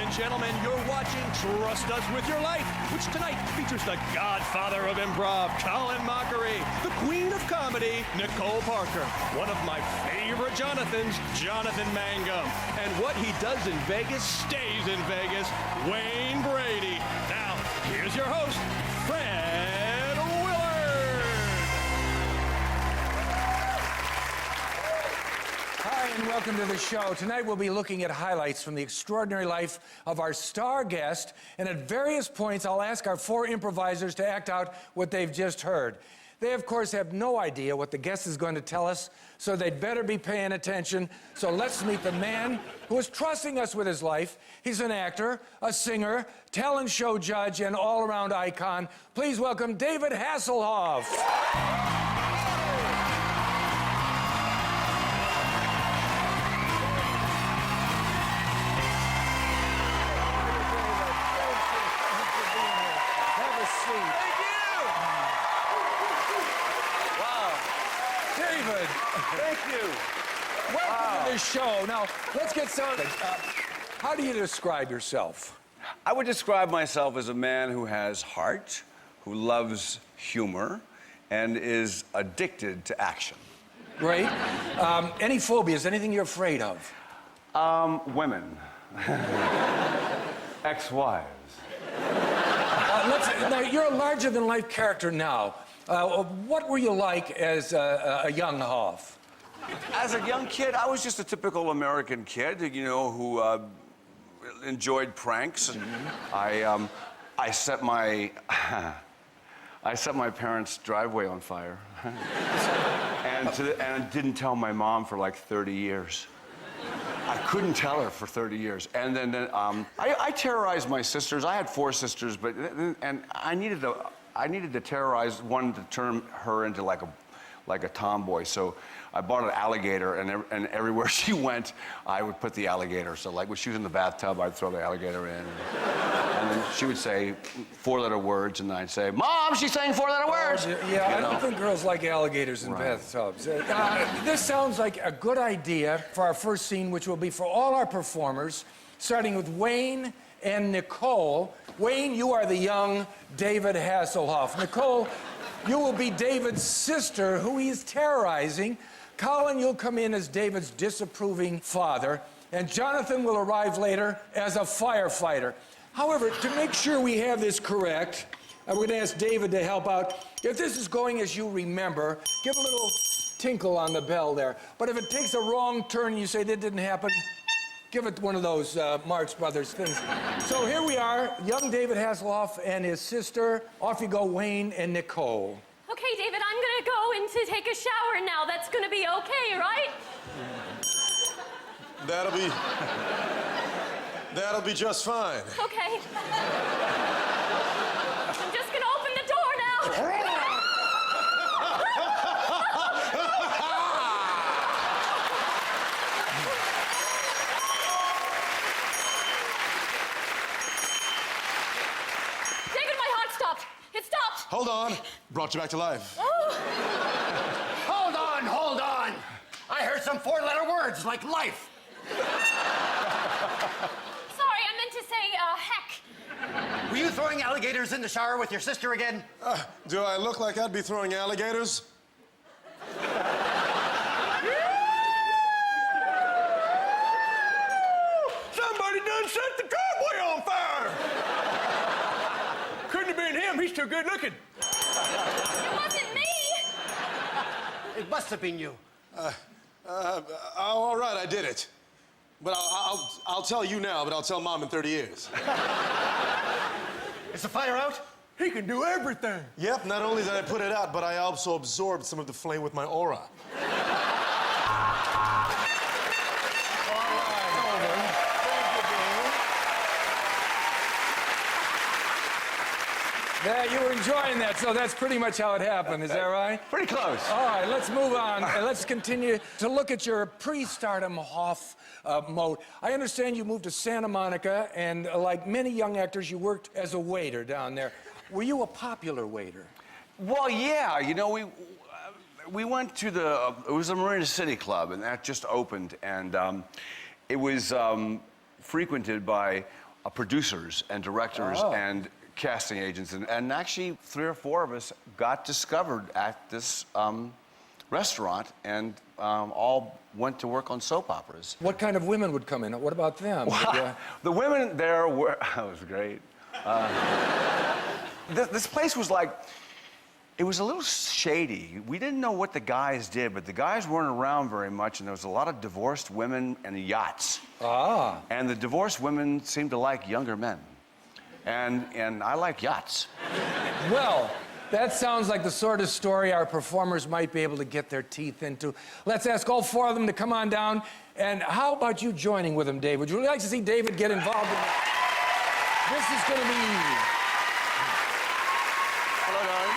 and gentlemen, you're watching Trust Us With Your Life, which tonight features the godfather of improv, Colin Mockery, the queen of comedy, Nicole Parker, one of my favorite Jonathans, Jonathan Mangum, and what he does in Vegas stays in Vegas, Wayne Brady. Now, here's your host, Fred Willard. Hi, and welcome to the show. Tonight we'll be looking at highlights from the extraordinary life of our star guest, and at various points I'll ask our four improvisers to act out what they've just heard. They, of course, have no idea what the guest is going to tell us, so they'd better be paying attention. So let's meet the man who is trusting us with his life. He's an actor, a singer, talent show judge, and all-around icon. Please welcome David Hasselhoff. Thank you. Welcome to the show. Now, let's get started. How do you describe yourself? I would describe myself as a man who has heart, who loves humor, and is addicted to action. Great. Any phobias? Anything you're afraid of? Women. Ex-wives. Now, you're a larger-than-life character now. What were you like as a young Hoff? As a young kid, I was just a typical American kid, you know, who enjoyed pranks. And I set my parents' driveway on fire, and didn't tell my mom for like 30 years. I couldn't tell her for 30 years. And then I terrorized my sisters. I had 4 sisters, and I needed to terrorize one to turn her into like a tomboy. So I bought an alligator, and everywhere she went, I would put the alligator. So like when she was in the bathtub, I'd throw the alligator in. And then she would say 4-letter words, and I'd say, "Mom, she's saying 4-letter words." Yeah, I don't think girls like alligators in bathtubs. This sounds like a good idea for our first scene, which will be for all our performers, starting with Wayne and Nicole. Wayne, you are the young David Hasselhoff. Nicole, you will be David's sister, who he is terrorizing. Colin, you'll come in as David's disapproving father. And Jonathan will arrive later as a firefighter. However, to make sure we have this correct, we're going to ask David to help out. If this is going as you remember, give a little tinkle on the bell there. But if it takes a wrong turn and you say that didn't happen, give it one of those Marx Brothers things. So here we are, young David Hasselhoff and his sister. Off you go, Wayne and Nicole. Okay, David, I'm gonna go in to take a shower now. That's gonna be okay, right? That'll be just fine. Okay. I'm just gonna open the door now. It stopped. Hold on. Brought you back to life. Oh. Hold on. I heard some 4-letter words like life. Sorry, I meant to say, heck. Were you throwing alligators in the shower with your sister again? Do I look like I'd be throwing alligators? Somebody done set the driveway on fire! Couldn't have been him, he's too good looking. It wasn't me. It must have been you. All right, I did it. But I'll tell you now, but I'll tell Mom in 30 years. Is the fire out? He can do everything. Yep, not only did I put it out, but I also absorbed some of the flame with my aura. Yeah, you were enjoying that, so that's pretty much how it happened, is that right? Pretty close. All right, let's move on, and let's continue to look at your pre-stardom Hoff mode. I understand you moved to Santa Monica, and like many young actors, you worked as a waiter down there. Were you a popular waiter? Well, yeah, you know, we went to it was a Marina City Club, and that just opened, and it was frequented by producers and directors and casting agents. And actually, 3 or 4 of us got discovered at this restaurant and all went to work on soap operas. What kind of women would come in? What about them? The women there were, that was great. This place was like, it was a little shady. We didn't know what the guys did, but the guys weren't around very much, and there was a lot of divorced women and yachts. Ah. And the divorced women seemed to like younger men. And I like yachts. Well, that sounds like the sort of story our performers might be able to get their teeth into. Let's ask all 4 of them to come on down. And how about you joining with them, David? Would you really like to see David get involved in that? This is going to be... Hello, darling.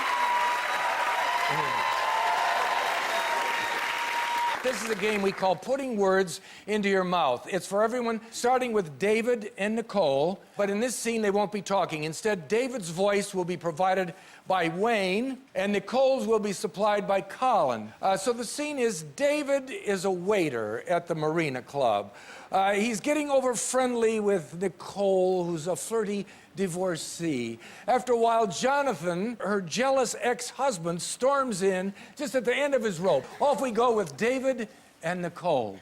This is a game we call Putting Words into Your Mouth. It's for everyone, starting with David and Nicole. But in this scene, they won't be talking. Instead, David's voice will be provided by Wayne, and Nicole's will be supplied by Colin. So the scene is David is a waiter at the Marina Club. He's getting over friendly with Nicole, who's a flirty divorcee. After a while, Jonathan, her jealous ex-husband, storms in just at the end of his rope. Off we go with David and Nicole.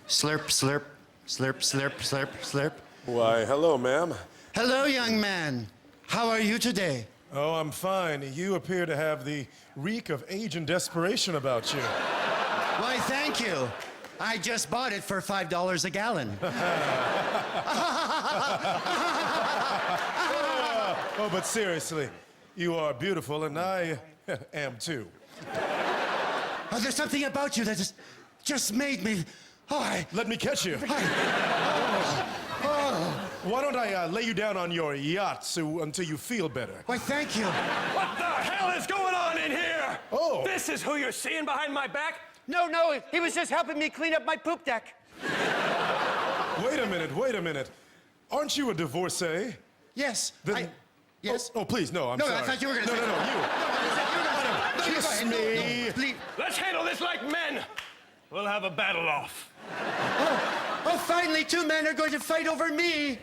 Slurp, slurp, slurp, slurp, slurp, slurp. Why, hello, ma'am. Hello, young man. How are you today? Oh, I'm fine. You appear to have the reek of age and desperation about you. Why, thank you. I just bought it for $5 a gallon. Oh, but seriously, you are beautiful, and I am too. Oh, there's something about you that just made me... Oh, Let me catch you. Why don't I lay you down on your yacht until you feel better? why, thank you. What the hell is going on in here? Oh. This is who you're seeing behind my back? No, he was just helping me clean up my poop deck. Wait a minute. Aren't you a divorcee? Yes, Then- Yes? Oh, please, no, I'm No, sorry. I thought you were gonna say... No, No, I said you were gonna say... No, you go Kiss ahead. No, me. no, please. Let's handle this like men. We'll have a battle off. Oh, finally, 2 men are going to fight over me.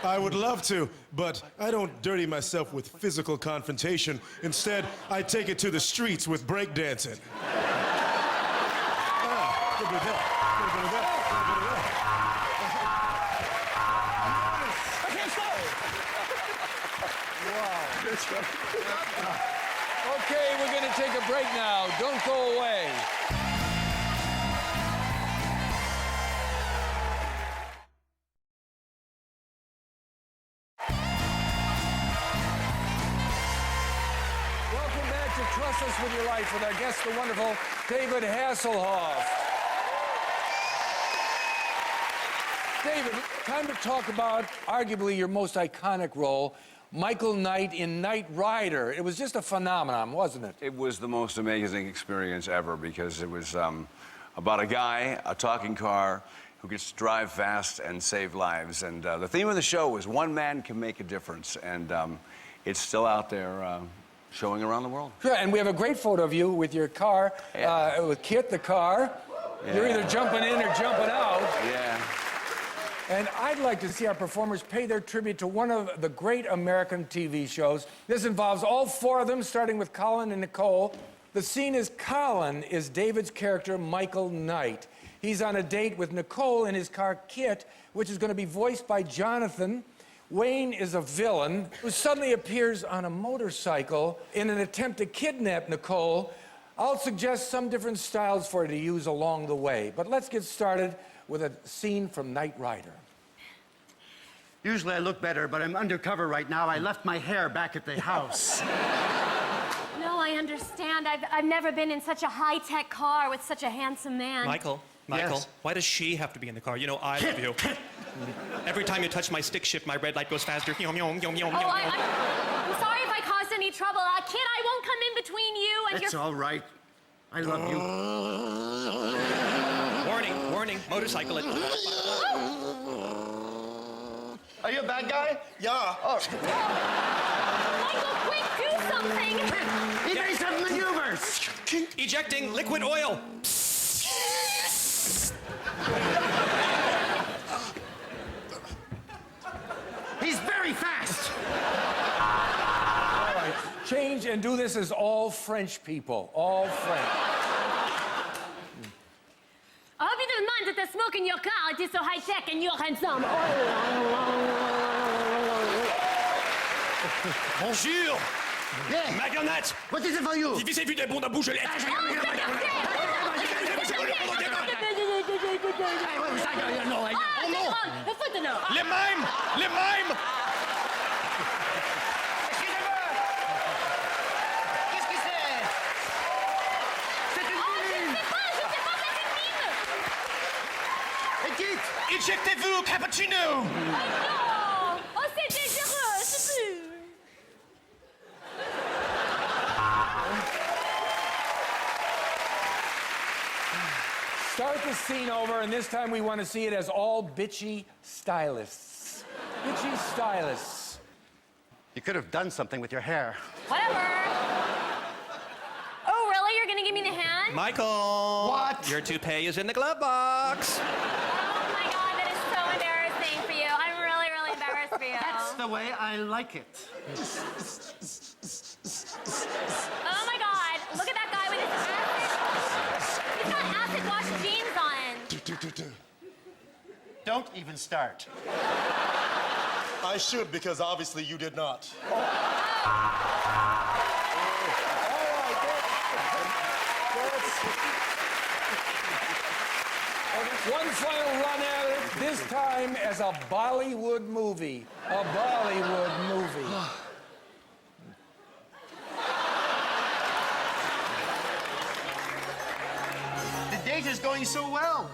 I would love to, but I don't dirty myself with physical confrontation. Instead, I take it to the streets with breakdancing. Good with that. I can't stop. Okay, we're going to take a break now. Don't go away. Welcome back to Trust Us With Your Life with our guest, the wonderful David Hasselhoff. David, time to talk about arguably your most iconic role, Michael Knight in Knight Rider. It was just a phenomenon, wasn't it? It was the most amazing experience ever because it was about a guy, a talking car, who gets to drive fast and save lives. And the theme of the show was one man can make a difference. And it's still out there showing around the world. Sure, and we have a great photo of you with your car, with Kit, the car. Yeah. You're either jumping in or jumping out. Yeah. And I'd like to see our performers pay their tribute to one of the great American TV shows. This involves all 4 of them, starting with Colin and Nicole. The scene is Colin is David's character, Michael Knight. He's on a date with Nicole in his car, Kit, which is going to be voiced by Jonathan. Wayne is a villain who suddenly appears on a motorcycle in an attempt to kidnap Nicole. I'll suggest some different styles for you to use along the way. But let's get started with a scene from Knight Rider. Usually I look better, but I'm undercover right now. I left my hair back at the house. No, I understand. I've never been in such a high-tech car with such a handsome man. Michael, Yes? why does she have to be in the car? You know, I love you. Every time you touch my stick shift, my red light goes faster. Oh, I'm sorry if I caused any trouble. Kid, I won't come in between you and It's your... all right. I love you. Warning, motorcycle. Are you a bad guy? Yeah. Michael, quick, do something! Evasive maneuvers! Ejecting liquid oil. change and do this as all French people. All French. I hope you didn't mind that the smoke in your car. It is so high-tech and you're handsome. Bonjour! Yeah. Marionnette! What is it for you? Divisez-vous des bons à bougelette! Les mêmes! Les mêmes! Excusez-moi! Qu'est-ce que c'est? C'est une mine! Je sais pas, c'est une mine. Et dites! Éjectez-vous, cappuccino! Non. Oh, c'est dangereux, c'est plus. Start the scene over, and this time we want to see it as all bitchy stylists. Bitchy stylists. You could have done something with your hair. Whatever. Oh, really? You're gonna give me the hand? Michael! What? Your toupee is in the glove box. Oh my God, that is so embarrassing for you. I'm really, really embarrassed for you. That's the way I like it. Oh my God, look at that guy with his acid. He's got acid wash jeans on. Don't even start. I should, because obviously you did not. One final run at it, this time as a Bollywood movie. A Bollywood movie. The date is going so well.